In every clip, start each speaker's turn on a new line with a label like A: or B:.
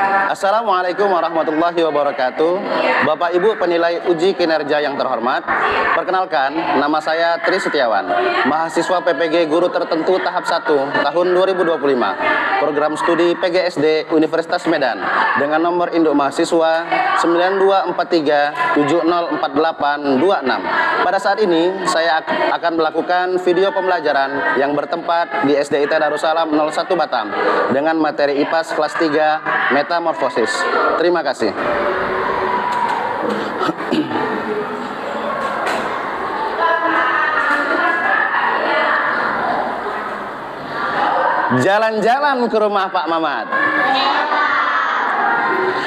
A: Assalamualaikum warahmatullahi wabarakatuh. Bapak Ibu penilai uji kinerja yang terhormat, perkenalkan, nama saya Tri Setiawan, mahasiswa PPG Guru Tertentu tahap 1 tahun 2025, program studi PGSD Universitas Medan, dengan nomor induk mahasiswa 9243704826. Pada saat ini saya akan melakukan video pembelajaran yang bertempat di SDIT Darussalam 01 Batam dengan materi IPAS kelas 3 Metamorfosis. Terima kasih. Jalan-jalan ke rumah Pak Mamat,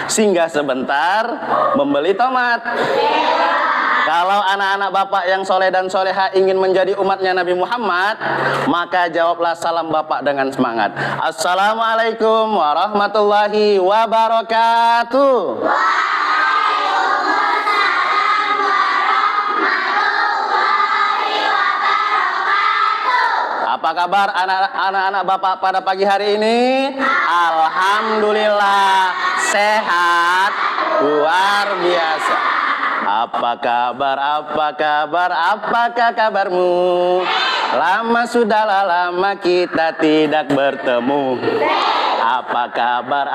A: singgah sebentar membeli tomat. Kalau anak-anak Bapak yang soleh dan soleha ingin menjadi umatnya Nabi Muhammad, maka jawablah salam Bapak dengan semangat. Assalamualaikum warahmatullahi wabarakatuh. Apa kabar anak-anak Bapak pada pagi hari ini? Alhamdulillah sehat luar biasa. Apa kabar, apakah kabarmu? Lama sudahlah lama kita tidak bertemu. Apa kabar,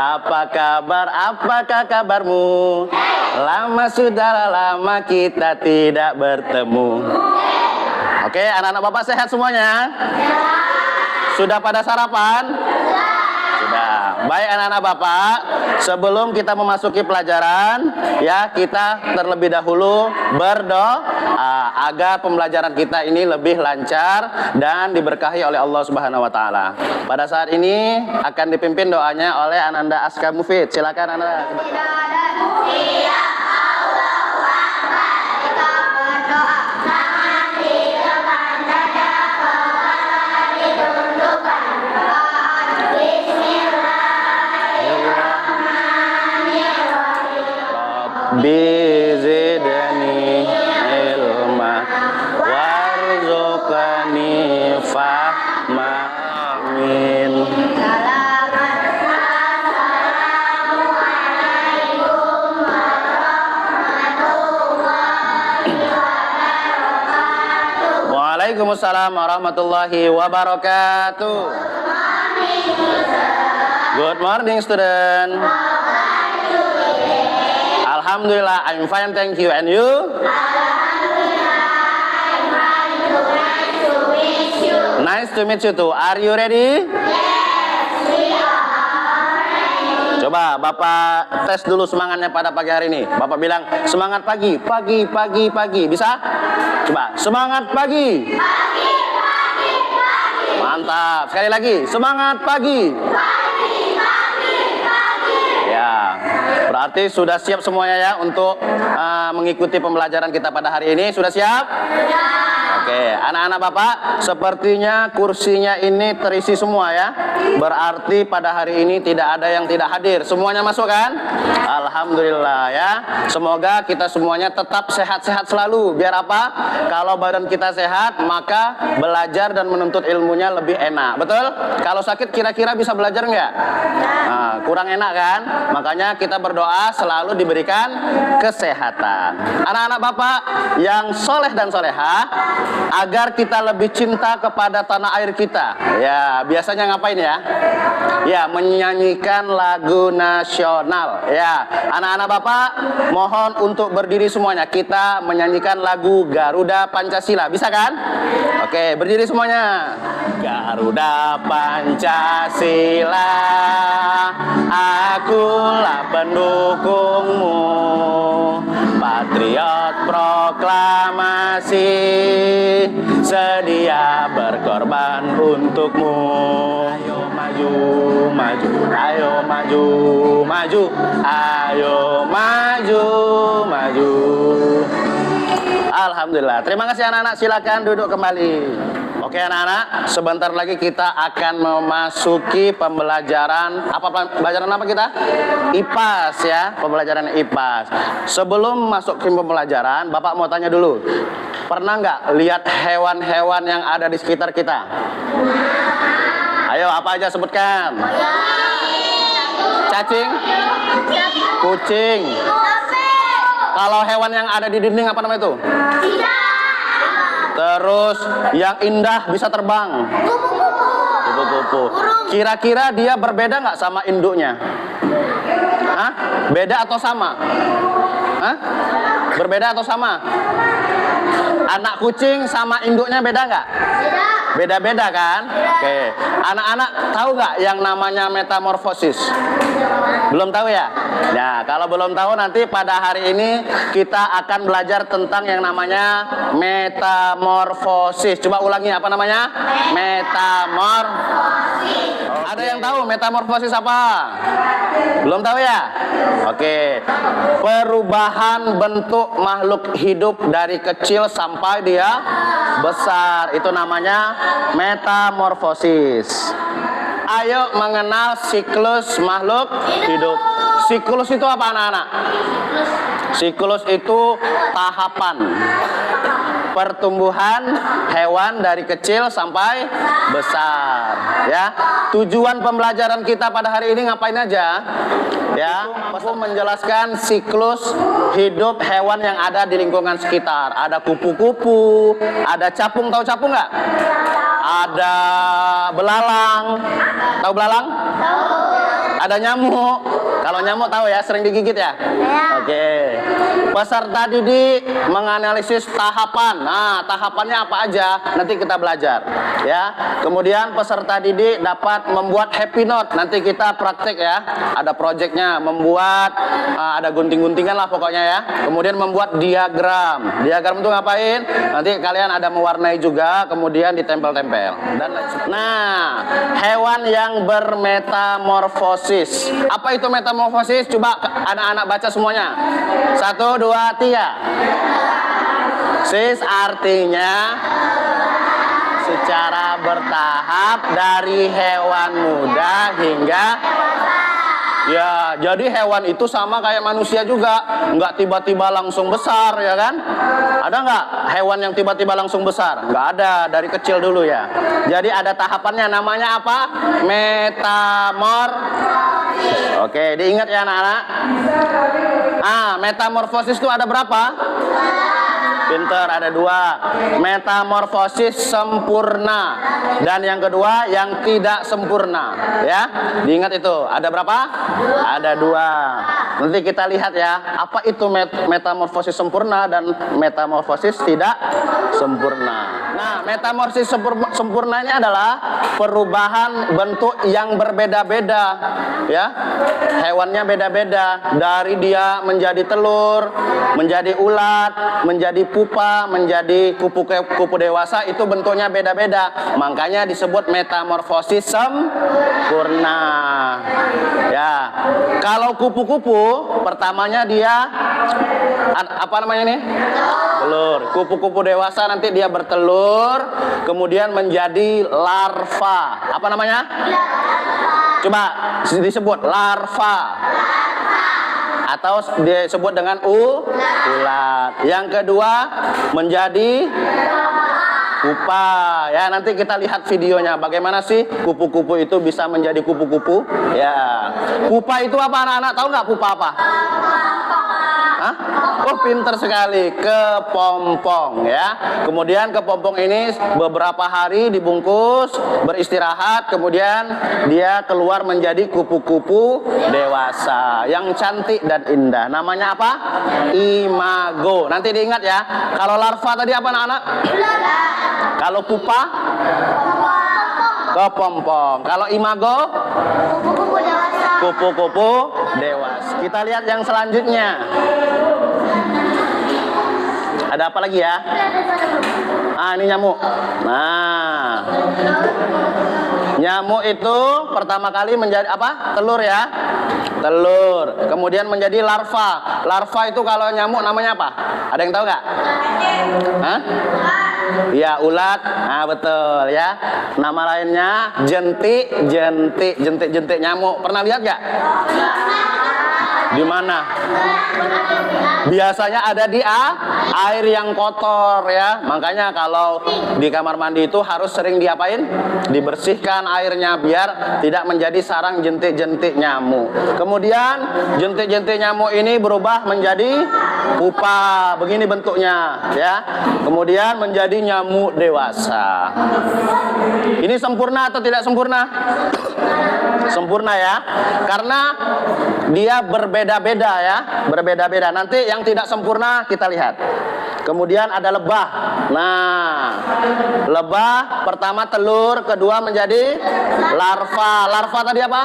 A: apakah kabarmu? Lama sudahlah lama kita tidak bertemu. Oke, anak-anak Bapak sehat semuanya? Sudah pada sarapan? Sudah. Baik anak-anak Bapak, sebelum kita memasuki pelajaran, ya kita terlebih dahulu berdoa agar pembelajaran kita ini lebih lancar dan diberkahi oleh Allah Subhanahu wa taala. Pada saat ini akan dipimpin doanya oleh Ananda Aska Mufid. Silakan Ananda. Bizidni ilma warzuqni fahma amin. Waalaikumsalam warahmatullahi wabarakatuh. Good morning student. Alhamdulillah, I'm fine, thank you. And you? Nice to meet you too. Are you ready? Coba Bapak tes dulu semangatnya pada pagi hari ini. Bapak bilang semangat pagi. Bisa? Coba semangat pagi. Mantap. Sekali lagi, semangat pagi. Ya, berarti sudah siap semuanya ya untuk mengikuti pembelajaran kita pada hari ini. Sudah siap? Oke, anak-anak Bapak, sepertinya kursinya ini terisi semua ya. Berarti pada hari ini tidak ada yang tidak hadir. Semuanya masuk kan? Alhamdulillah ya. Semoga kita semuanya tetap sehat-sehat selalu. Biar apa? Kalau badan kita sehat, maka belajar dan menuntut ilmunya lebih enak. Betul? Kalau sakit kira-kira bisa belajar nggak? Nah, kurang enak kan? Makanya kita berdoa selalu diberikan kesehatan. Anak-anak Bapak yang soleh dan soleha, agar kita lebih cinta kepada tanah air kita. Ya, biasanya ngapain ya? Ya, menyanyikan lagu nasional. Ya, anak-anak Bapak, mohon untuk berdiri semuanya. Kita menyanyikan lagu Garuda Pancasila. Bisa kan? Oke, berdiri semuanya. Garuda Pancasila, akulah pendukungmu, patriot proklamasi, sedia berkorban untukmu. Ayo maju, maju, ayo maju, maju, ayo maju, maju. Alhamdulillah. Terima kasih anak-anak. Silakan duduk kembali. Oke anak-anak, sebentar lagi kita akan memasuki pembelajaran. Pembelajaran apa kita? IPAS ya, pembelajaran IPAS. Sebelum masuk ke pembelajaran, Bapak mau tanya dulu. Pernah nggak lihat hewan-hewan yang ada di sekitar kita? Ayo, apa aja sebutkan? cacing? Kucing. Kalau hewan yang ada di dinding apa namanya itu? Terus yang indah bisa terbang. Kupu-kupu. Kira-kira dia berbeda nggak sama induknya? Hah? Beda atau sama? Hah? Berbeda atau sama? Anak kucing sama induknya beda nggak? Beda-beda kan? Oke. Anak-anak tahu nggak yang namanya metamorfosis? Belum tahu ya? Nah, kalau belum tahu nanti pada hari ini kita akan belajar tentang yang namanya metamorfosis. Coba ulangi apa namanya? Metamorfosis. Ada yang tahu metamorfosis apa? Belum tahu ya? Oke. Perubahan bentuk makhluk hidup dari kecil sampai dia besar. Itu namanya metamorfosis. Ayo mengenal siklus makhluk hidup. Siklus itu apa anak-anak? Siklus itu tahapan pertumbuhan hewan dari kecil sampai besar, ya. Tujuan pembelajaran kita pada hari ini ngapain aja? Ya, aku menjelaskan siklus hidup hewan yang ada di lingkungan sekitar. Ada kupu-kupu, ada capung, tahu capung nggak? Ada belalang, tahu belalang? Ada nyamuk. Kalau nyamuk tahu ya, sering digigit ya? Oke. Peserta didik menganalisis tahapan. Nah, tahapannya apa aja? Nanti kita belajar, ya. Kemudian peserta didik dapat membuat happy note. Nanti kita praktek ya. Ada proyeknya, membuat ada gunting-guntingan lah pokoknya ya. Kemudian membuat diagram. Diagram itu ngapain? Nanti kalian ada mewarnai juga, kemudian ditempel-tempel. Nah, hewan yang bermetamorfosis. Apa itu metamorfosis? Coba anak-anak baca semuanya. 1, 2, 3. Sis artinya secara bertahap dari hewan muda hingga ya, jadi hewan itu sama kayak manusia juga, nggak tiba-tiba langsung besar ya kan? Ada nggak hewan yang tiba-tiba langsung besar? Nggak ada, dari kecil dulu ya. Jadi ada tahapannya, namanya apa? Oke, diingat ya anak-anak. Metamorfosis itu ada berapa? Pinter, ada 2. Metamorfosis sempurna dan yang kedua yang tidak sempurna, ya. Diingat itu. Ada berapa? Ada 2. Nanti kita lihat ya, apa itu metamorfosis sempurna dan metamorfosis tidak sempurna. Nah, metamorfosis sempurnanya adalah perubahan bentuk yang berbeda-beda, ya. Hewannya beda-beda, dari dia menjadi telur, menjadi ulat, menjadi pupa, menjadi kupu dewasa, itu bentuknya beda-beda. Makanya disebut metamorfosis sempurna. Ya. Kalau kupu-kupu pertamanya dia apa namanya nih? Telur. Kupu-kupu dewasa nanti dia bertelur, kemudian menjadi larva. Apa namanya? Coba disebut larva. Atau disebut dengan ulat. Yang kedua menjadi pupa. Ya, nanti kita lihat videonya bagaimana sih kupu-kupu itu bisa menjadi kupu-kupu. Ya. Pupa itu apa anak-anak? Tahu nggak pupa apa? Hah? Oh, pinter sekali. Kepompong ya. Kemudian kepompong ini beberapa hari dibungkus, beristirahat, kemudian dia keluar menjadi kupu-kupu dewasa yang cantik dan indah. Namanya apa? Imago. Nanti diingat ya. Kalau larva tadi apa anak-anak? Kalau pupa? Kepompong. Kalau imago? Kupu-kupu dewasa. Kita lihat yang selanjutnya. Ada apa lagi ya? Ini nyamuk. Nah, nyamuk itu pertama kali menjadi apa? Telur ya. Telur. Kemudian menjadi larva. Larva itu kalau nyamuk namanya apa? Ada yang tahu nggak? Hah? Ya, ulat. Nah, betul ya. Nama lainnya jentik nyamuk. Pernah lihat nggak? Di mana? Biasanya ada di air yang kotor ya. Makanya kalau di kamar mandi itu harus sering diapain? Dibersihkan airnya biar tidak menjadi sarang jentik-jentik nyamuk. Kemudian jentik-jentik nyamuk ini berubah menjadi pupa, begini bentuknya ya. Kemudian menjadi nyamuk dewasa. Ini sempurna atau tidak sempurna? Sempurna ya, karena dia berbeda-beda ya, berbeda-beda. Nanti yang tidak sempurna kita lihat. Kemudian ada lebah. Nah, lebah pertama telur, kedua menjadi larva. Larva tadi apa?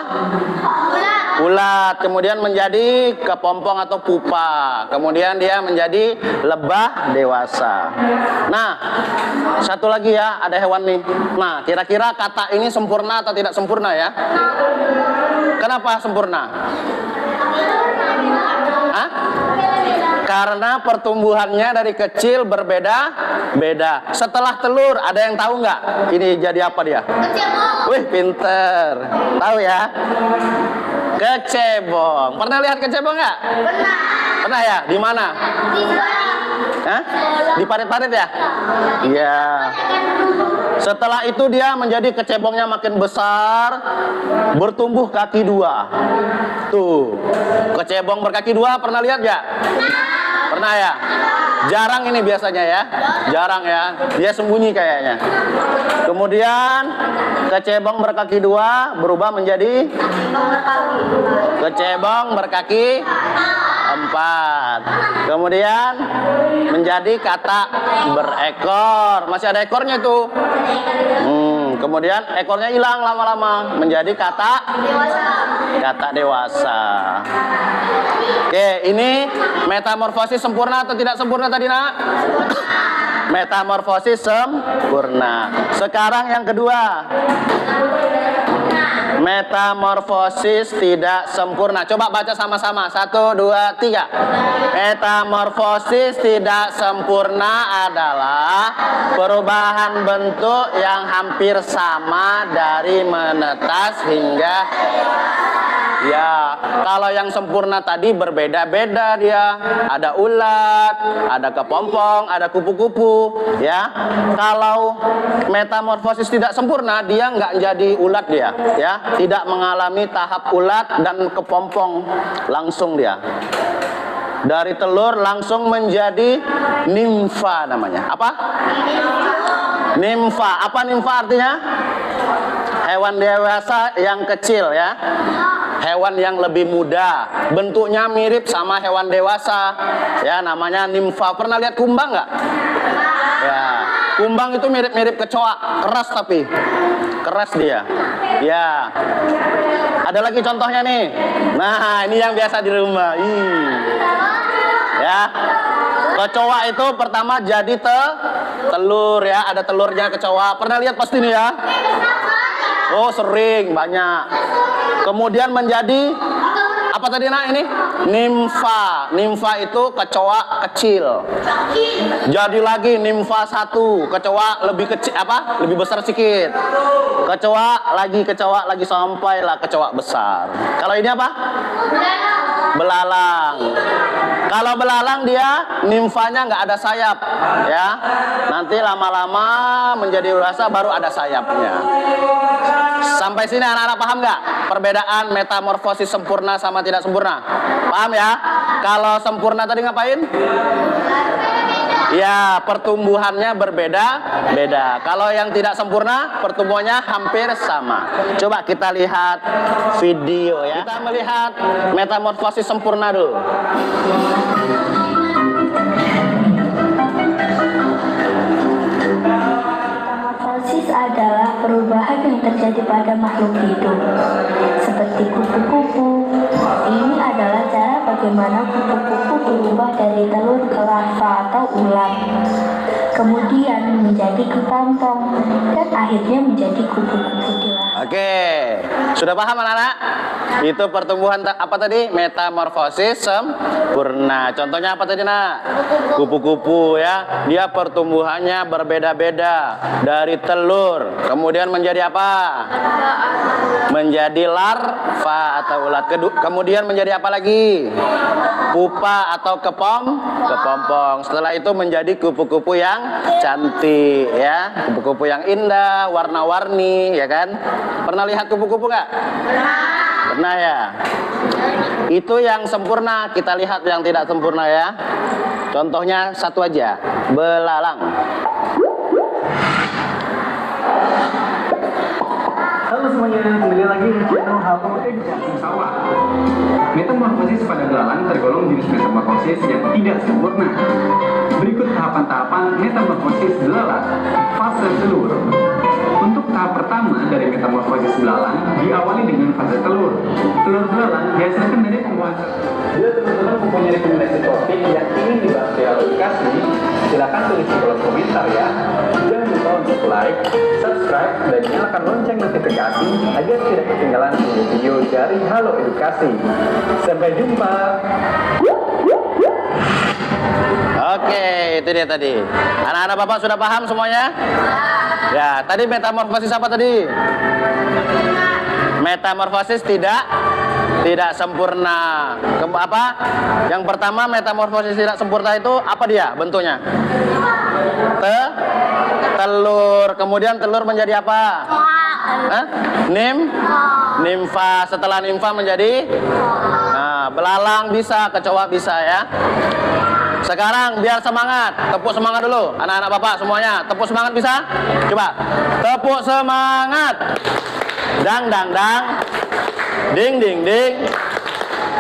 A: Ulat. Kemudian menjadi kepompong atau pupa. Kemudian dia menjadi lebah dewasa. Nah, satu lagi ya, ada hewan nih. Nah, kira-kira kata ini sempurna atau tidak sempurna ya? Kenapa sempurna? Hah? Karena pertumbuhannya dari kecil berbeda-beda. Setelah telur, ada yang tahu nggak? Ini jadi apa dia? Kecebong. Wih, pinter. Tahu ya? Kecebong. Pernah lihat kecebong nggak? Pernah. Pernah ya? Di mana? Di hah? Di parit-parit ya? Iya. Setelah itu dia menjadi kecebongnya makin besar, bertumbuh kaki dua. Tuh, kecebong berkaki dua pernah lihat ya? Pernah ya? Jarang ini biasanya ya, jarang ya. Dia sembunyi kayaknya. Kemudian kecebong berkaki dua berubah menjadi kecebong berkaki empat. Kemudian menjadi katak berekor. Masih ada ekornya tuh. Kemudian ekornya hilang lama-lama menjadi katak dewasa. Oke, ini metamorfosis sempurna atau tidak sempurna tadi, Nak? Metamorfosis sempurna. Sekarang yang kedua. Metamorfosis tidak sempurna. Coba baca sama-sama. 1, 2, 3. Metamorfosis tidak sempurna adalah perubahan bentuk yang hampir sama dari menetas hingga ya. Kalau yang sempurna tadi berbeda-beda dia. Ada ulat, ada kepompong, ada kupu-kupu ya. Kalau metamorfosis tidak sempurna, dia nggak jadi ulat dia ya. Tidak mengalami tahap ulat dan kepompong, langsung dia dari telur langsung menjadi nimfa namanya. Apa? Nimfa. Apa nimfa artinya? Hewan dewasa yang kecil ya. Hewan yang lebih muda, bentuknya mirip sama hewan dewasa ya, namanya nimfa. Pernah lihat kumbang nggak? Ya, kumbang itu mirip-mirip kecoa, keras tapi keras dia ya. Ada lagi contohnya nih. Nah, ini yang biasa di rumah. Ya, kecoa itu pertama jadi telur ya, ada telurnya kecoa. Pernah lihat pasti nih ya? Oh, sering, banyak. Kemudian menjadi apa tadi, Nak? Ini nimfa. Nimfa itu kecoa kecil. Jadi lagi nimfa 1, kecoa lebih kecil, apa? Lebih besar sedikit. Kecoa lagi sampailah kecoa besar. Kalau ini apa? Belalang. Kalau belalang dia nimfanya nggak ada sayap ya. Nanti lama-lama menjadi dewasa baru ada sayapnya. Sampai sini anak-anak paham nggak perbedaan metamorfosis sempurna sama tidak sempurna? Paham ya? Kalau sempurna tadi ngapain? Ya, pertumbuhannya berbeda-beda. Kalau yang tidak sempurna, pertumbuhannya hampir sama. Coba kita lihat video ya. Kita melihat metamorfosis sempurna dulu.
B: Metamorfosis adalah perubahan yang terjadi pada makhluk hidup, seperti kupu-kupu. Ini adalah cara bagaimana kupu-kupu berubah dari telur ke larva atau ulat. kemudian menjadi kepompong, dan akhirnya menjadi kupu-kupu dewasa.
A: Oke, sudah paham anak-anak? Itu pertumbuhan apa tadi? Metamorfosis sempurna. Contohnya apa tadi nak? Kupu-kupu ya. Dia pertumbuhannya berbeda-beda. Dari telur, kemudian menjadi apa? Menjadi larva atau ulat. Kemudian menjadi apa lagi? Pupa atau kepompong. Setelah itu menjadi kupu-kupu yang cantik ya. Kupu-kupu yang indah, warna-warni ya kan? Pernah lihat kupu-kupu nggak? Pernah ya. Itu yang sempurna. Kita lihat yang tidak sempurna ya. Contohnya satu aja, belalang.
C: Halo semuanya, kembali lagi di channel Halo Edukasi Sawah. Metamorfosis pada belalang tergolong jenis metamorfosis yang tidak sempurna. Berikut tahapan-tahapan metamorfosis belalang. Fase telur. Untuk tahap pertama dari metamorfosis belalang diawali dengan fase telur. Telur belalang dihasilkan dari pembuahan. Bila teman-teman mempunyai rekomendasi topik yang ingin dibahas di Halo Edukasi, silakan tulis di kolom komentar ya. Jangan lupa untuk like, subscribe, dan nyalakan lonceng notifikasi agar tidak ketinggalan video-video dari Halo Edukasi. Sampai jumpa.
A: Oke, itu dia tadi. Anak-anak Bapak sudah paham semuanya? Ya, tadi metamorfosis apa tadi? Metamorfosis tidak sempurna. Apa? Yang pertama metamorfosis tidak sempurna itu apa dia bentuknya? Telur. Kemudian telur menjadi apa? Hah? Nimfa. Setelah nimfa menjadi belalang bisa, kecoa bisa ya. Sekarang biar semangat, tepuk semangat dulu anak-anak Bapak semuanya. Tepuk semangat bisa? Coba. Tepuk semangat. Dang dang dang. Ding ding ding.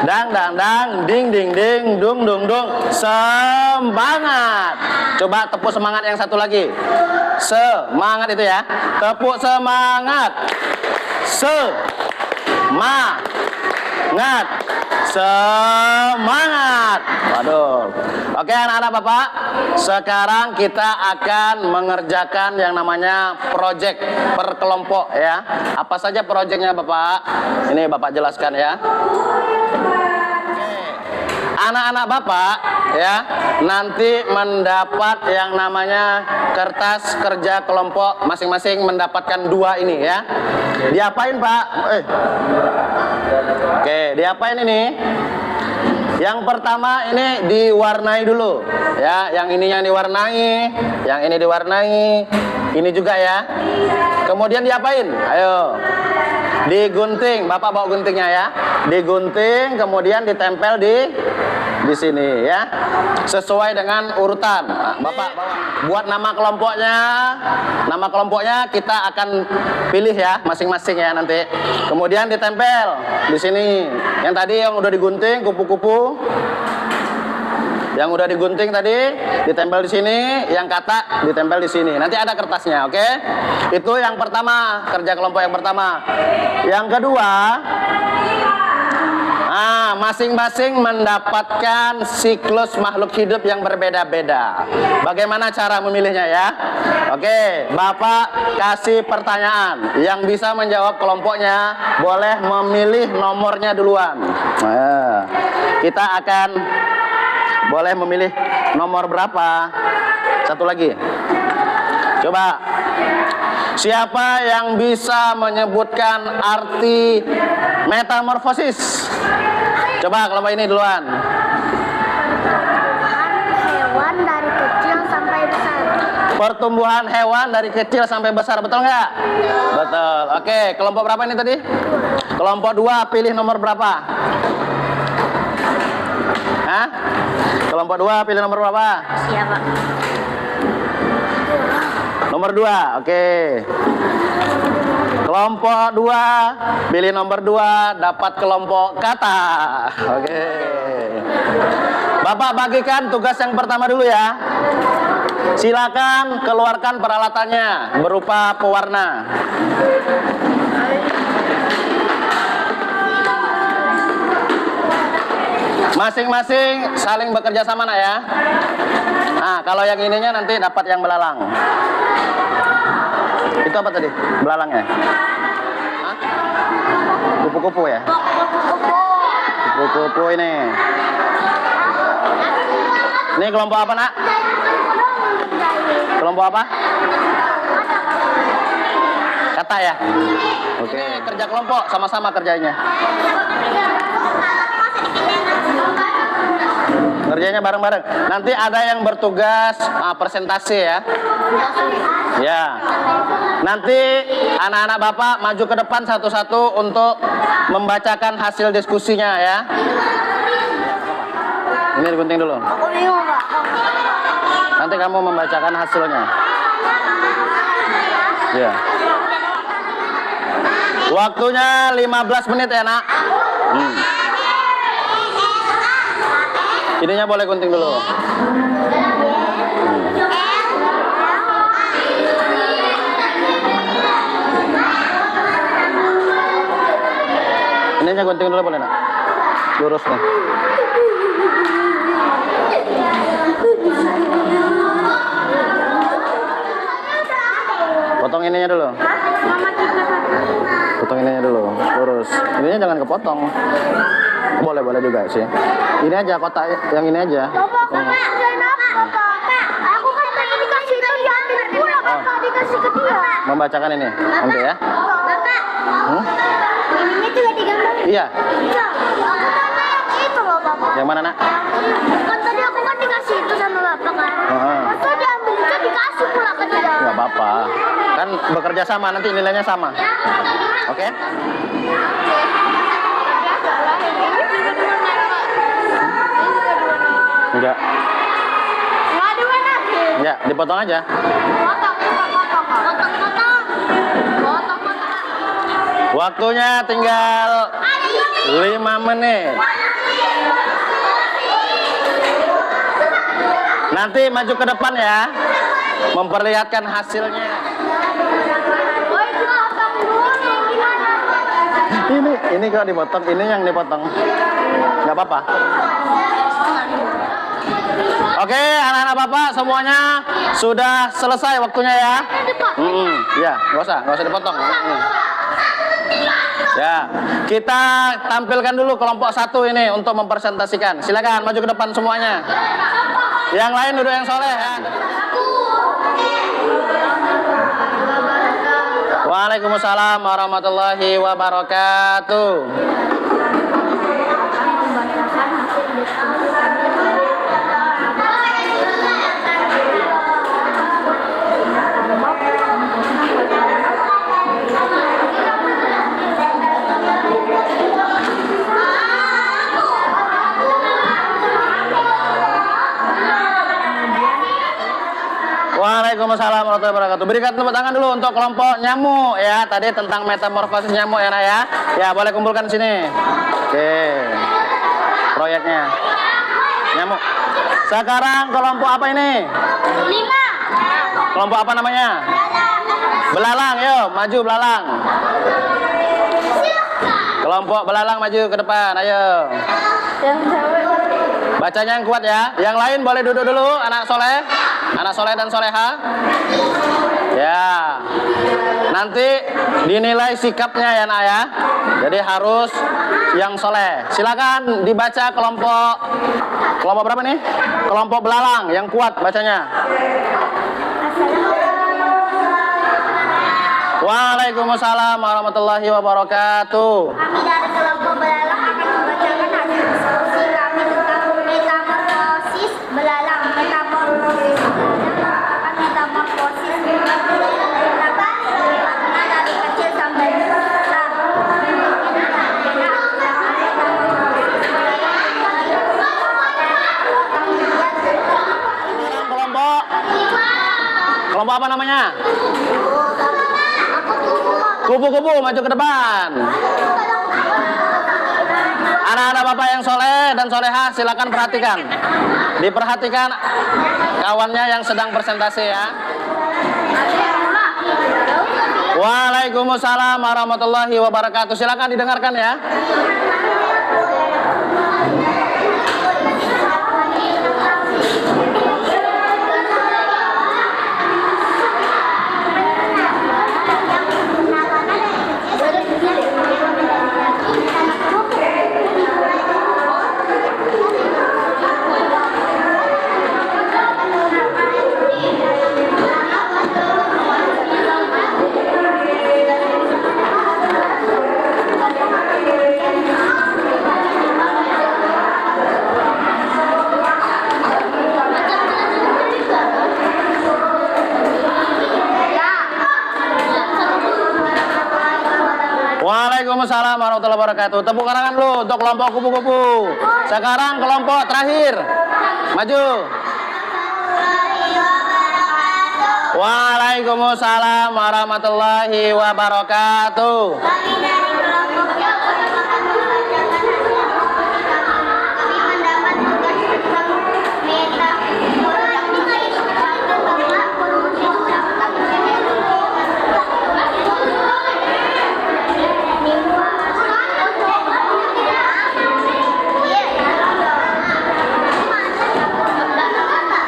A: Dang dang dang, ding ding ding, dung dung dung. Semangat. Coba tepuk semangat yang satu lagi. Semangat itu ya. Tepuk semangat. Semangat. Semangat. Waduh. Oke anak-anak Bapak, sekarang kita akan mengerjakan yang namanya project per kelompok ya. Apa saja projectnya Bapak? Ini Bapak jelaskan ya. Anak-anak Bapak ya nanti mendapat yang namanya kertas kerja kelompok, masing-masing mendapatkan 2 ini ya. Diapain Pak? Oke, diapain ini? Yang pertama ini diwarnai dulu ya, yang ininya diwarnai, yang ini diwarnai, ini juga ya. Kemudian diapain? Ayo. Digunting, Bapak bawa guntingnya ya. Digunting, kemudian ditempel di sini ya. Sesuai dengan urutan. Bapak bawa. Buat nama kelompoknya. Nama kelompoknya kita akan pilih ya masing-masing ya nanti. Kemudian ditempel di sini. Yang tadi yang udah digunting kupu-kupu. Yang udah digunting tadi ditempel di sini, yang katak ditempel di sini. Nanti ada kertasnya, oke? Itu yang pertama, kerja kelompok yang pertama. Yang kedua, masing-masing mendapatkan siklus makhluk hidup yang berbeda-beda. Bagaimana cara memilihnya ya? Oke, Bapak kasih pertanyaan. Yang bisa menjawab kelompoknya boleh memilih nomornya duluan. Nah, kita akan boleh memilih nomor berapa? Satu lagi. Coba. Siapa yang bisa menyebutkan arti metamorfosis? Coba kelompok ini duluan.
D: Hewan dari kecil sampai besar.
A: Pertumbuhan hewan dari kecil sampai besar, betul nggak? Betul. Oke, kelompok berapa ini tadi? Kelompok 2 pilih nomor berapa? Hah? Kelompok 2 pilih nomor berapa?
D: Siapa?
A: Nomor 2, oke. Kelompok 2 pilih nomor 2, dapat kelompok kata. Oke. Bapak bagikan tugas yang pertama dulu ya. Silakan keluarkan peralatannya berupa pewarna. Masing-masing saling bekerja sama nak ya. Nah, kalau yang ininya nanti dapat yang belalang. Itu apa tadi? Belalangnya? Hah? Kupu-kupu ya? Kupu-kupu ini. Ini kelompok apa nak? Kelompok apa? Kata ya? Oke. Kerja kelompok, sama-sama kerjanya. Kerjanya bareng-bareng. Nanti ada yang bertugas presentasi ya. Ya. Nanti anak-anak Bapak maju ke depan satu-satu untuk membacakan hasil diskusinya ya. Ini digunting dulu. Nanti kamu membacakan hasilnya. Ya. Waktunya 15 menit ya nak. Ininya boleh gunting dulu. Ininya gunting dulu boleh nak? Lurus nih. Potong ininya dulu. Potong ininya dulu, lurus. Ininya jangan kepotong. Boleh juga sih. Ini aja kotak yang ini aja.
D: Kakak, aku kan tadi dikasih itu diambil pula, kakak dikasih ke dia.
A: Membacakan ini nanti ya.
D: Kakak, ininya juga digambar.
A: Iya.
D: Iya. Yang itu loh bapak.
A: Yang mana nak?
D: Kan tadi aku kan dikasih itu sama bapak kan. Masa diambil itu dikasih pula ke dia.
A: Nggak apa-apa. Kan bekerja sama nanti nilainya sama. Oke? Enggak. Enggak, dipotong aja. Waktunya tinggal 5 menit. Nanti maju ke depan ya. Memperlihatkan hasilnya. Ini kalau dipotong, ini yang dipotong. Enggak apa-apa. Oke, anak-anak Bapak semuanya sudah selesai waktunya ya. Ya, nggak usah dipotong. Ya, kita tampilkan dulu kelompok 1 ini untuk mempresentasikan. Silakan maju ke depan semuanya. Yang lain duduk yang soleh ya. Waalaikumsalam warahmatullahi wabarakatuh. Waalaikumsalam warahmatullahi wabarakatuh. Berikan tepuk tangan dulu untuk kelompok nyamuk ya. Tadi tentang metamorfosis nyamuk ya nak ya. Ya boleh kumpulkan di sini. Oke. Proyeknya. Nyamuk. Sekarang kelompok apa ini?
D: 5.
A: Kelompok apa namanya? Belalang. Yuk maju belalang. Kelompok belalang maju ke depan. Ayo. Bacanya yang kuat ya. Yang lain boleh duduk dulu, anak soleh dan soleha. Ya. Nanti dinilai sikapnya ya nak ya. Jadi harus yang soleh. Silakan dibaca kelompok berapa nih? Kelompok belalang yang kuat bacanya. Waalaikumsalam warahmatullahi wabarakatuh.
D: Kami dari kelompok belalang akan membacakan hasil diskusi kami tentang metamorfosis belalang. Metamorfosis belalang dari kecil sampai besar.
A: Kelompok apa namanya? Kupu-kupu maju ke depan. Anak-anak Bapak yang soleh dan soleha silakan perhatikan. Diperhatikan kawannya yang sedang presentasi ya. Waalaikumsalam warahmatullahi wabarakatuh. Silakan didengarkan ya. Waalaikumsalam warahmatullahi wabarakatuh. Tepuk tangan dulu untuk kelompok kupu-kupu. Sekarang kelompok terakhir. Maju. Waalaikumsalam warahmatullahi wabarakatuh.
D: Kami dari kelompok yang merupakan membacakan hasil kami mendapat tugas tentang meta produksi satu bapak promosi kami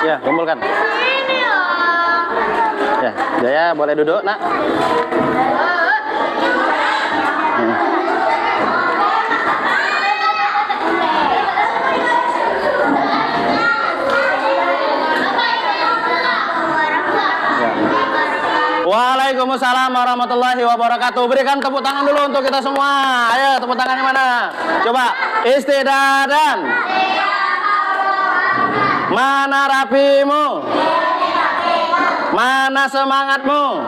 A: Ya, kumpulkan. Ya, Jaya boleh duduk, Nak. Waalaikumsalam warahmatullahi wabarakatuh. Berikan tepuk tangan dulu untuk kita semua. Ayo, tepuk tangannya mana? Coba, istidadan. Mana rapimu? Mana semangatmu?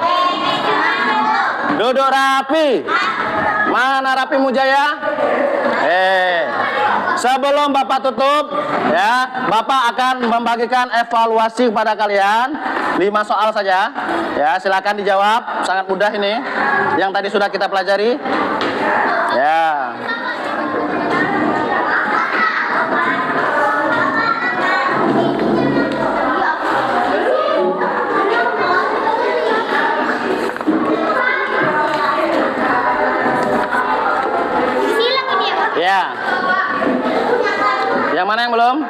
A: Duduk rapi. Mana rapimu, Jaya? Sebelum Bapak tutup, ya, Bapak akan membagikan evaluasi kepada kalian 5 soal saja. Ya, silakan dijawab. Sangat mudah ini. Yang tadi sudah kita pelajari. Ya. Ya. Yang mana yang belum?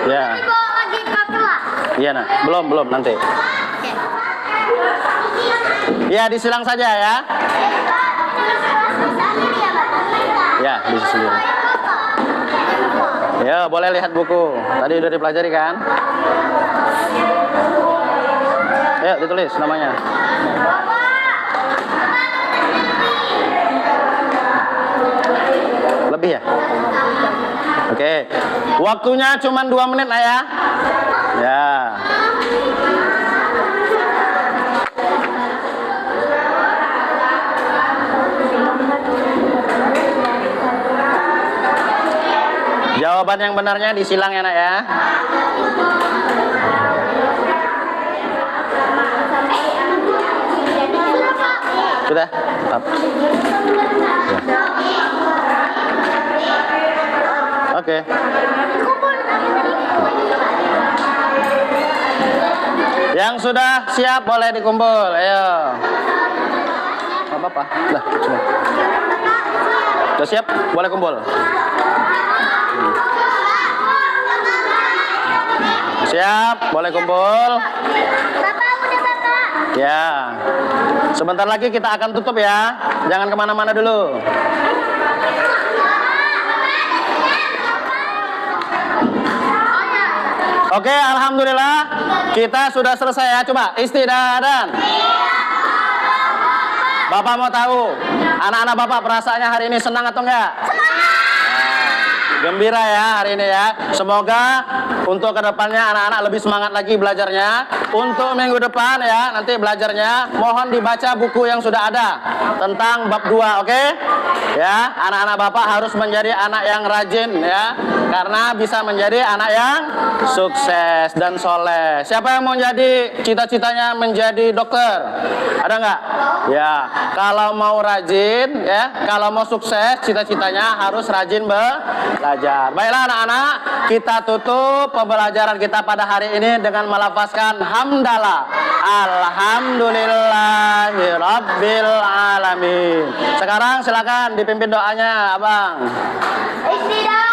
A: Ya. Iya, Nak. Belum nanti. Ya, disilang saja ya. Ya, disilang. Ya, boleh lihat buku. Tadi udah dipelajari kan? Ya, ditulis namanya. Lebih ya? Oke. Waktunya cuma 2 menit lah ya. Ya. Jawaban yang benarnya disilang ya, Nak ya. Sudah? Up. Oke. Yang sudah siap boleh dikumpul. Ayo. Apa-apa. Lah, semua. Sudah siap? Boleh kumpul. Siap? Boleh kumpul. Ya. Sebentar lagi kita akan tutup ya. Jangan kemana-mana dulu. Oke, alhamdulillah kita sudah selesai ya. Coba istidadan. Bapak mau tahu, anak-anak Bapak perasaannya hari ini senang atau enggak? Gembira ya hari ini ya. Semoga untuk kedepannya anak-anak lebih semangat lagi belajarnya. Untuk minggu depan ya nanti belajarnya mohon dibaca buku yang sudah ada tentang bab 2, oke? Ya, anak-anak Bapak harus menjadi anak yang rajin ya, karena bisa menjadi anak yang sukses dan soleh. Siapa yang mau jadi cita-citanya menjadi dokter? Ada nggak? Ya, kalau mau rajin ya, kalau mau sukses cita-citanya harus rajin belajar. Baiklah anak-anak, kita tutup pembelajaran kita pada hari ini dengan melafazkan hamdalah. Alhamdulillahirabbil alamin. Sekarang silakan dipimpin doanya, Abang.
D: Istidadan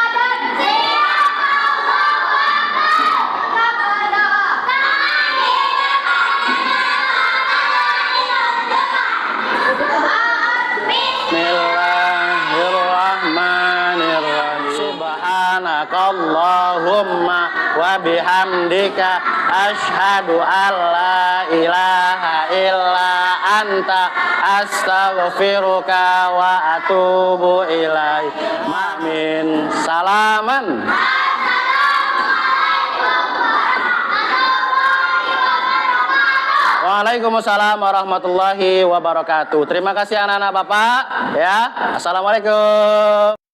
A: Bismillahirrahmanirrahim. Subhanakallahumma wa bihamdika asyhadu an la ilaha illa anta astaghfiruka wa atubu ilaik. Amin. Salaman. Waalaikumsalam warahmatullahi wabarakatuh. Terima kasih anak-anak Bapak ya. Assalamualaikum.